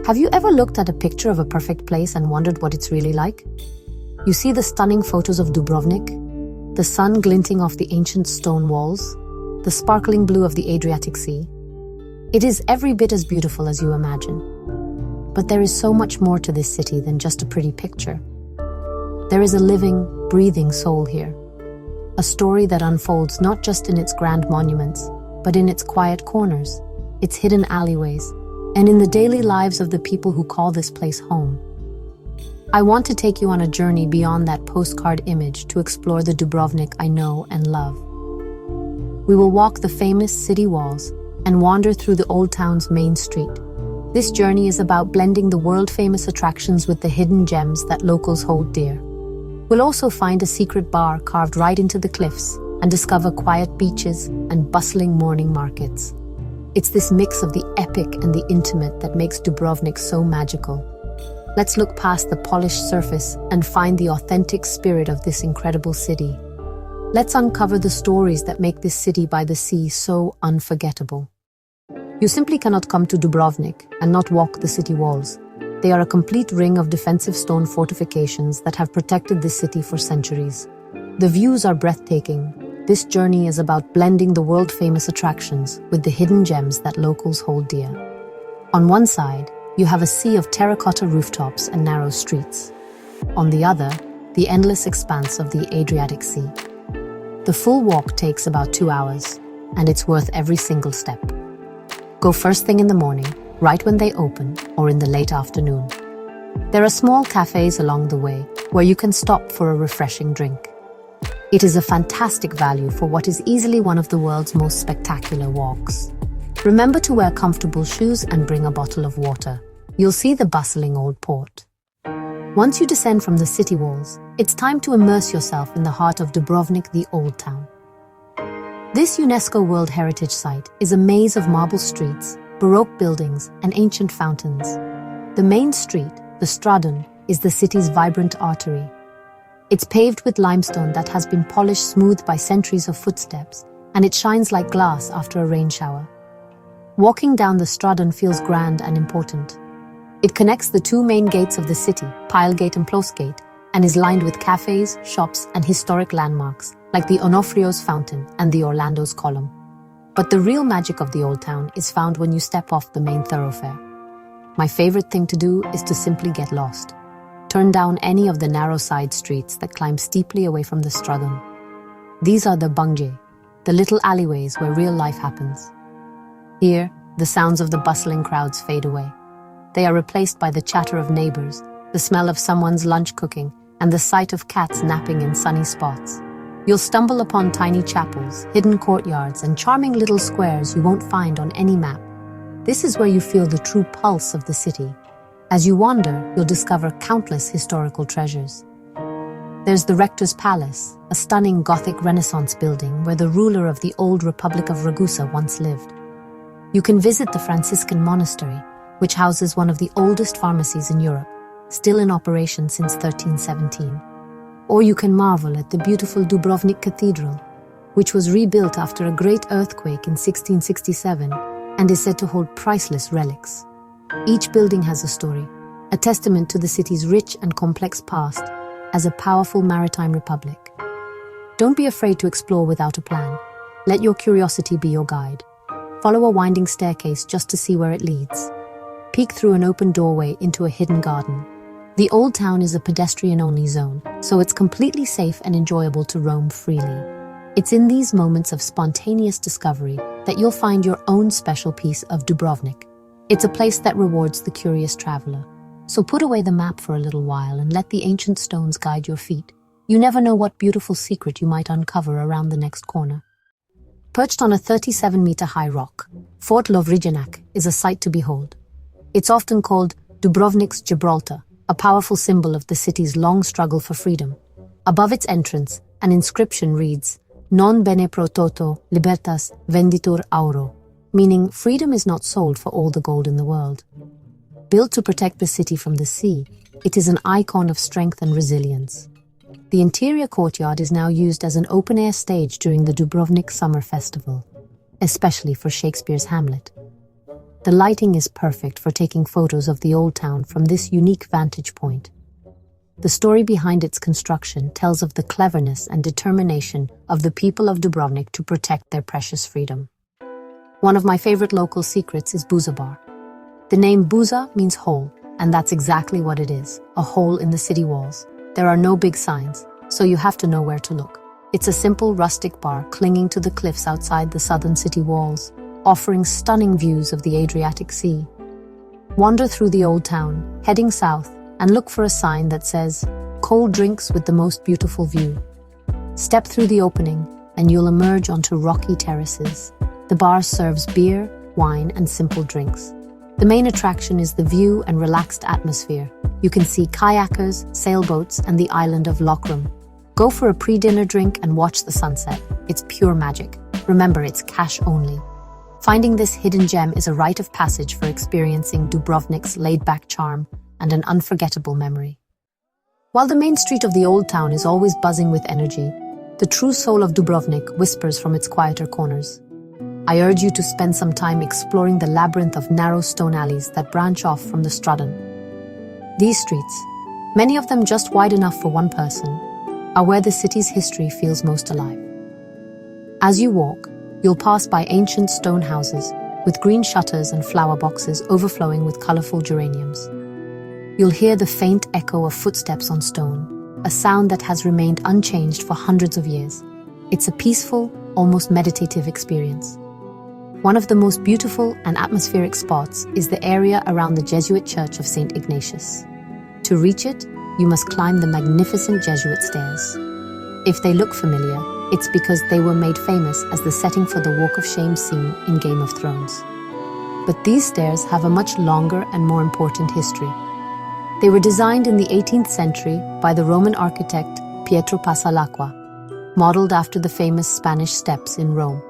Have you ever looked at a picture of a perfect place and wondered what it's really like? You see the stunning photos of Dubrovnik, the sun glinting off the ancient stone walls, the sparkling blue of the Adriatic Sea. It is every bit as beautiful as you imagine. But there is so much more to this city than just a pretty picture. There is a living, breathing soul here. A story that unfolds not just in its grand monuments, but in its quiet corners, its hidden alleyways, and in the daily lives of the people who call this place home. I want to take you on a journey beyond that postcard image to explore the Dubrovnik I know and love. We will walk the famous city walls and wander through the old town's main street. This journey is about blending the world-famous attractions with the hidden gems that locals hold dear. We'll also find a secret bar carved right into the cliffs and discover quiet beaches and bustling morning markets. It's this mix of the epic and the intimate that makes Dubrovnik so magical. Let's look past the polished surface and find the authentic spirit of this incredible city. Let's uncover the stories that make this city by the sea so unforgettable. You simply cannot come to Dubrovnik and not walk the city walls. They are a complete ring of defensive stone fortifications that have protected this city for centuries. The views are breathtaking. This journey is about blending the world-famous attractions with the hidden gems that locals hold dear. On one side, you have a sea of terracotta rooftops and narrow streets. On the other, the endless expanse of the Adriatic Sea. The full walk takes about 2 hours, and it's worth every single step. Go first thing in the morning, right when they open, or in the late afternoon. There are small cafes along the way where you can stop for a refreshing drink. It is a fantastic value for what is easily one of the world's most spectacular walks. Remember to wear comfortable shoes and bring a bottle of water. You'll see the bustling old port. Once you descend from the city walls, it's time to immerse yourself in the heart of Dubrovnik, the Old Town. This UNESCO World Heritage Site is a maze of marble streets, Baroque buildings, and ancient fountains. The main street, the Stradun, is the city's vibrant artery. It's paved with limestone that has been polished smooth by centuries of footsteps, and it shines like glass after a rain shower. Walking down the Stradun feels grand and important. It connects the two main gates of the city, Pilegate and Ploskate, and is lined with cafes, shops, and historic landmarks, like the Onofrio's Fountain and the Orlando's Column. But the real magic of the Old Town is found when you step off the main thoroughfare. My favorite thing to do is to simply get lost. Turn down any of the narrow side streets that climb steeply away from the Stradun. These are the bungje, the little alleyways where real life happens. Here, the sounds of the bustling crowds fade away. They are replaced by the chatter of neighbors, the smell of someone's lunch cooking, and the sight of cats napping in sunny spots. You'll stumble upon tiny chapels, hidden courtyards, and charming little squares you won't find on any map. This is where you feel the true pulse of the city. As you wander, you'll discover countless historical treasures. There's the Rector's Palace, a stunning Gothic Renaissance building where the ruler of the old Republic of Ragusa once lived. You can visit the Franciscan Monastery, which houses one of the oldest pharmacies in Europe, still in operation since 1317. Or you can marvel at the beautiful Dubrovnik Cathedral, which was rebuilt after a great earthquake in 1667 and is said to hold priceless relics. Each building has a story, a testament to the city's rich and complex past as a powerful maritime republic. Don't be afraid to explore without a plan. Let your curiosity be your guide. Follow a winding staircase just to see where it leads. Peek through an open doorway into a hidden garden. The Old Town is a pedestrian-only zone, so it's completely safe and enjoyable to roam freely. It's in these moments of spontaneous discovery that you'll find your own special piece of Dubrovnik. It's a place that rewards the curious traveler. So put away the map for a little while and let the ancient stones guide your feet. You never know what beautiful secret you might uncover around the next corner. Perched on a 37-meter-high rock, Fort Lovrijenac is a sight to behold. It's often called Dubrovnik's Gibraltar, a powerful symbol of the city's long struggle for freedom. Above its entrance, an inscription reads, Non bene pro toto, libertas venditur auro, meaning freedom is not sold for all the gold in the world. Built to protect the city from the sea, it is an icon of strength and resilience. The interior courtyard is now used as an open-air stage during the Dubrovnik Summer Festival, especially for Shakespeare's Hamlet. The lighting is perfect for taking photos of the old town from this unique vantage point. The story behind its construction tells of the cleverness and determination of the people of Dubrovnik to protect their precious freedom. One of my favorite local secrets is Buza Bar. The name Buza means hole, and that's exactly what it is, a hole in the city walls. There are no big signs, so you have to know where to look. It's a simple rustic bar clinging to the cliffs outside the southern city walls, offering stunning views of the Adriatic Sea. Wander through the old town, heading south, and look for a sign that says, "Cold drinks with the most beautiful view." Step through the opening, and you'll emerge onto rocky terraces. The bar serves beer, wine, and simple drinks. The main attraction is the view and relaxed atmosphere. You can see kayakers, sailboats, and the island of Lokrum. Go for a pre-dinner drink and watch the sunset. It's pure magic. Remember, it's cash only. Finding this hidden gem is a rite of passage for experiencing Dubrovnik's laid-back charm and an unforgettable memory. While the main street of the old town is always buzzing with energy, the true soul of Dubrovnik whispers from its quieter corners. I urge you to spend some time exploring the labyrinth of narrow stone alleys that branch off from the Stradan. These streets, many of them just wide enough for one person, are where the city's history feels most alive. As you walk, you'll pass by ancient stone houses with green shutters and flower boxes overflowing with colorful geraniums. You'll hear the faint echo of footsteps on stone, a sound that has remained unchanged for hundreds of years. It's a peaceful, almost meditative experience. One of the most beautiful and atmospheric spots is the area around the Jesuit Church of St. Ignatius. To reach it, you must climb the magnificent Jesuit stairs. If they look familiar, it's because they were made famous as the setting for the Walk of Shame scene in Game of Thrones. But these stairs have a much longer and more important history. They were designed in the 18th century by the Roman architect Pietro Passalacqua, modeled after the famous Spanish steps in Rome.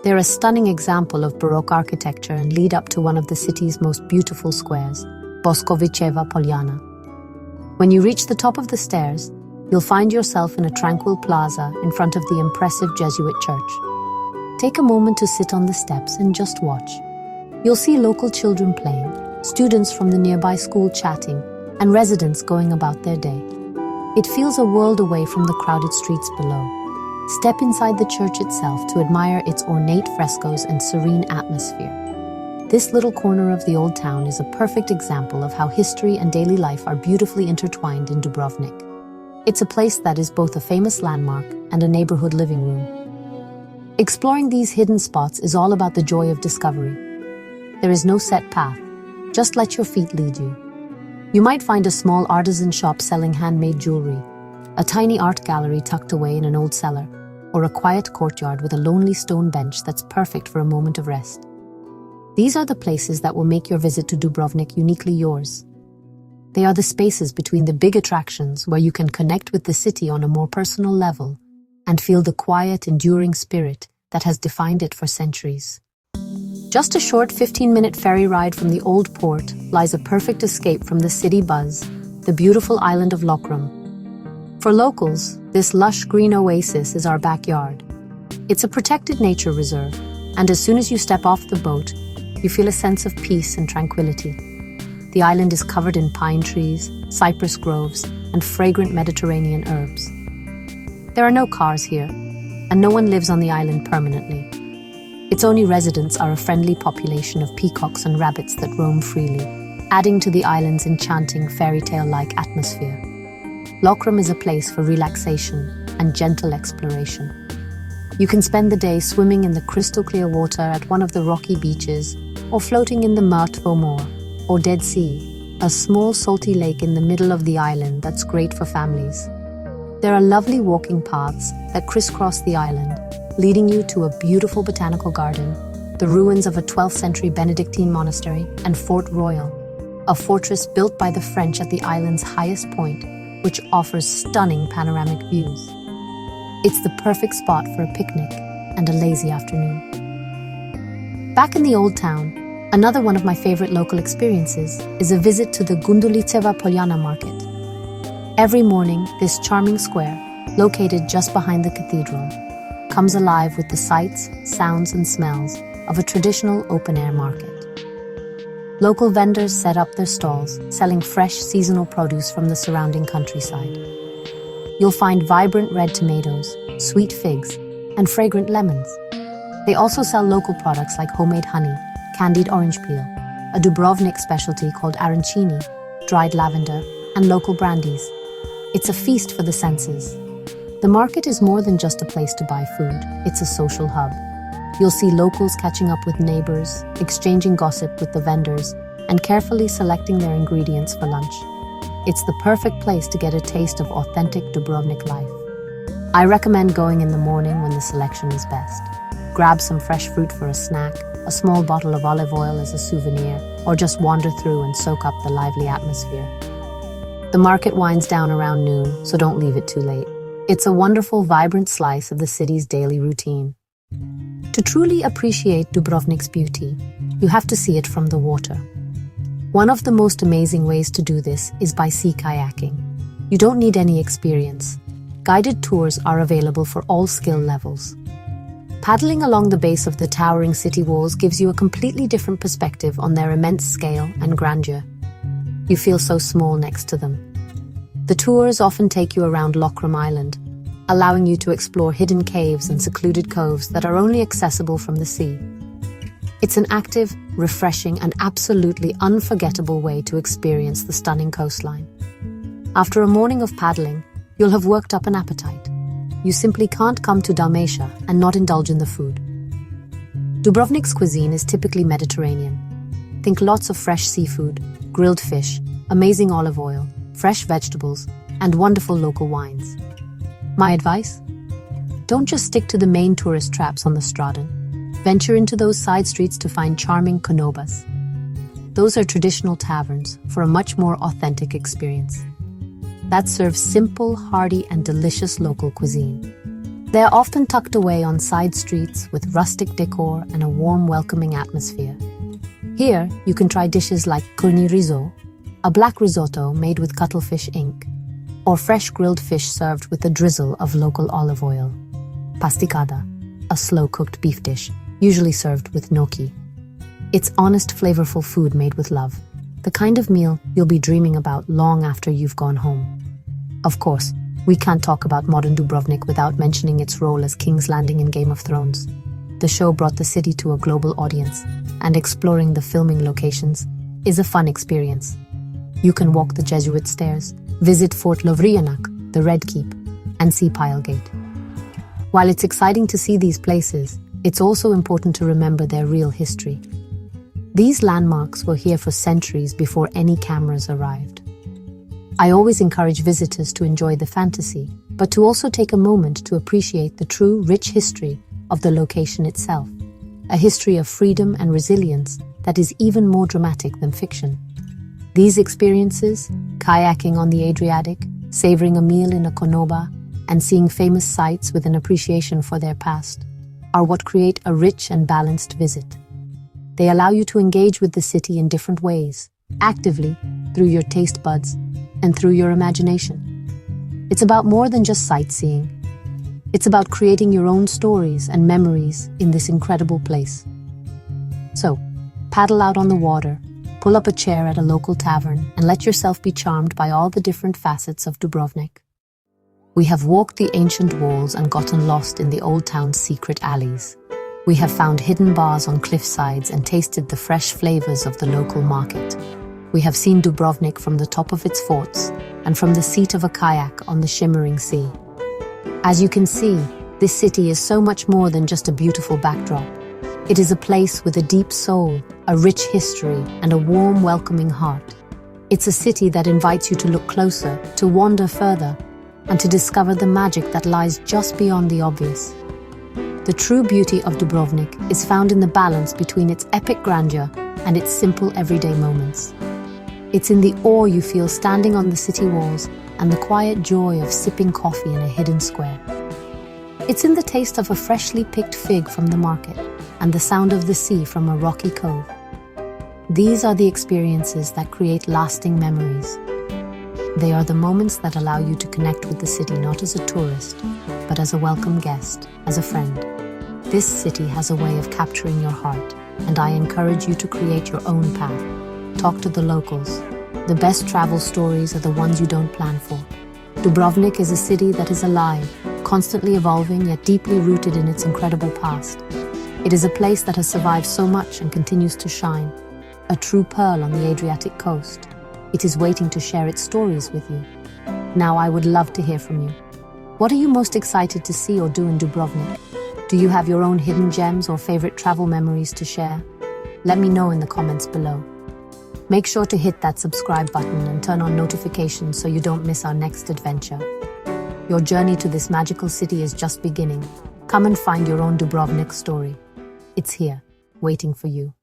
They're a stunning example of Baroque architecture and lead up to one of the city's most beautiful squares, Boscoviceva Poljana. When you reach the top of the stairs, you'll find yourself in a tranquil plaza in front of the impressive Jesuit church. Take a moment to sit on the steps and just watch. You'll see local children playing, students from the nearby school chatting, and residents going about their day. It feels a world away from the crowded streets below. Step inside the church itself to admire its ornate frescoes and serene atmosphere. This little corner of the old town is a perfect example of how history and daily life are beautifully intertwined in Dubrovnik. It's a place that is both a famous landmark and a neighborhood living room. Exploring these hidden spots is all about the joy of discovery. There is no set path. Just let your feet lead you. You might find a small artisan shop selling handmade jewelry, a tiny art gallery tucked away in an old cellar, or a quiet courtyard with a lonely stone bench that's perfect for a moment of rest. These are the places that will make your visit to Dubrovnik uniquely yours. They are the spaces between the big attractions where you can connect with the city on a more personal level and feel the quiet, enduring spirit that has defined it for centuries. Just a short 15-minute ferry ride from the old port lies a perfect escape from the city buzz, the beautiful island of Lokrum. For locals, this lush green oasis is our backyard. It's a protected nature reserve, and as soon as you step off the boat, you feel a sense of peace and tranquility. The island is covered in pine trees, cypress groves, and fragrant Mediterranean herbs. There are no cars here, and no one lives on the island permanently. Its only residents are a friendly population of peacocks and rabbits that roam freely, adding to the island's enchanting fairy tale-like atmosphere. Lokrum is a place for relaxation and gentle exploration. You can spend the day swimming in the crystal-clear water at one of the rocky beaches, or floating in the Mrtvo More, or Dead Sea, a small salty lake in the middle of the island that's great for families. There are lovely walking paths that crisscross the island, leading you to a beautiful botanical garden, the ruins of a 12th century Benedictine monastery, and Fort Royal, a fortress built by the French at the island's highest point, which offers stunning panoramic views. It's the perfect spot for a picnic and a lazy afternoon. Back in the old town, another one of my favorite local experiences is a visit to the Gunduliceva Poljana market. Every morning, this charming square, located just behind the cathedral, comes alive with the sights, sounds, and smells of a traditional open-air market. Local vendors set up their stalls, selling fresh seasonal produce from the surrounding countryside. You'll find vibrant red tomatoes, sweet figs, and fragrant lemons. They also sell local products like homemade honey, candied orange peel, a Dubrovnik specialty called arancini, dried lavender, and local brandies. It's a feast for the senses. The market is more than just a place to buy food, it's a social hub. You'll see locals catching up with neighbors, exchanging gossip with the vendors, and carefully selecting their ingredients for lunch. It's the perfect place to get a taste of authentic Dubrovnik life. I recommend going in the morning when the selection is best. Grab some fresh fruit for a snack, a small bottle of olive oil as a souvenir, or just wander through and soak up the lively atmosphere. The market winds down around noon, so don't leave it too late. It's a wonderful, vibrant slice of the city's daily routine. To truly appreciate Dubrovnik's beauty, you have to see it from the water. One of the most amazing ways to do this is by sea kayaking. You don't need any experience. Guided tours are available for all skill levels. Paddling along the base of the towering city walls gives you a completely different perspective on their immense scale and grandeur. You feel so small next to them. The tours often take you around Lokrum Island, allowing you to explore hidden caves and secluded coves that are only accessible from the sea. It's an active, refreshing, and absolutely unforgettable way to experience the stunning coastline. After a morning of paddling, you'll have worked up an appetite. You simply can't come to Dalmatia and not indulge in the food. Dubrovnik's cuisine is typically Mediterranean. Think lots of fresh seafood, grilled fish, amazing olive oil, fresh vegetables, and wonderful local wines. My advice? Don't just stick to the main tourist traps on the Straden. Venture into those side streets to find charming konobas. Those are traditional taverns for a much more authentic experience. That serves simple, hearty, and delicious local cuisine. They are often tucked away on side streets with rustic decor and a warm, welcoming atmosphere. Here, you can try dishes like kurni riso, a black risotto made with cuttlefish ink, or fresh grilled fish served with a drizzle of local olive oil. Pasticada, a slow-cooked beef dish, usually served with gnocchi. It's honest, flavorful food made with love, the kind of meal you'll be dreaming about long after you've gone home. Of course, we can't talk about modern Dubrovnik without mentioning its role as King's Landing in Game of Thrones. The show brought the city to a global audience, and exploring the filming locations is a fun experience. You can walk the Jesuit stairs, visit Fort Lovrijenac, the Red Keep, and see Pile Gate. While it's exciting to see these places, it's also important to remember their real history. These landmarks were here for centuries before any cameras arrived. I always encourage visitors to enjoy the fantasy, but to also take a moment to appreciate the true, rich history of the location itself, a history of freedom and resilience that is even more dramatic than fiction. These experiences, kayaking on the Adriatic, savoring a meal in a konoba, and seeing famous sites with an appreciation for their past, are what create a rich and balanced visit. They allow you to engage with the city in different ways, actively, through your taste buds, and through your imagination. It's about more than just sightseeing. It's about creating your own stories and memories in this incredible place. So, paddle out on the water, pull up a chair at a local tavern, and let yourself be charmed by all the different facets of Dubrovnik. We have walked the ancient walls and gotten lost in the old town's secret alleys. We have found hidden bars on cliffsides and tasted the fresh flavors of the local market. We have seen Dubrovnik from the top of its forts and from the seat of a kayak on the shimmering sea. As you can see, this city is so much more than just a beautiful backdrop. It is a place with a deep soul, a rich history, and a warm, welcoming heart. It's a city that invites you to look closer, to wander further, and to discover the magic that lies just beyond the obvious. The true beauty of Dubrovnik is found in the balance between its epic grandeur and its simple everyday moments. It's in the awe you feel standing on the city walls and the quiet joy of sipping coffee in a hidden square. It's in the taste of a freshly picked fig from the market and the sound of the sea from a rocky cove. These are the experiences that create lasting memories. They are the moments that allow you to connect with the city not as a tourist, but as a welcome guest, as a friend. This city has a way of capturing your heart, and I encourage you to create your own path. talk to the locals. The best travel stories are the ones you don't plan for. Dubrovnik is a city that is alive, constantly evolving yet deeply rooted in its incredible past. It is a place that has survived so much and continues to shine. A true pearl on the Adriatic coast. It is waiting to share its stories with you. Now I would love to hear from you. What are you most excited to see or do in Dubrovnik? Do you have your own hidden gems or favorite travel memories to share? Let me know in the comments below. Make sure to hit that subscribe button and turn on notifications so you don't miss our next adventure. Your journey to this magical city is just beginning. Come and find your own Dubrovnik story. It's here, waiting for you.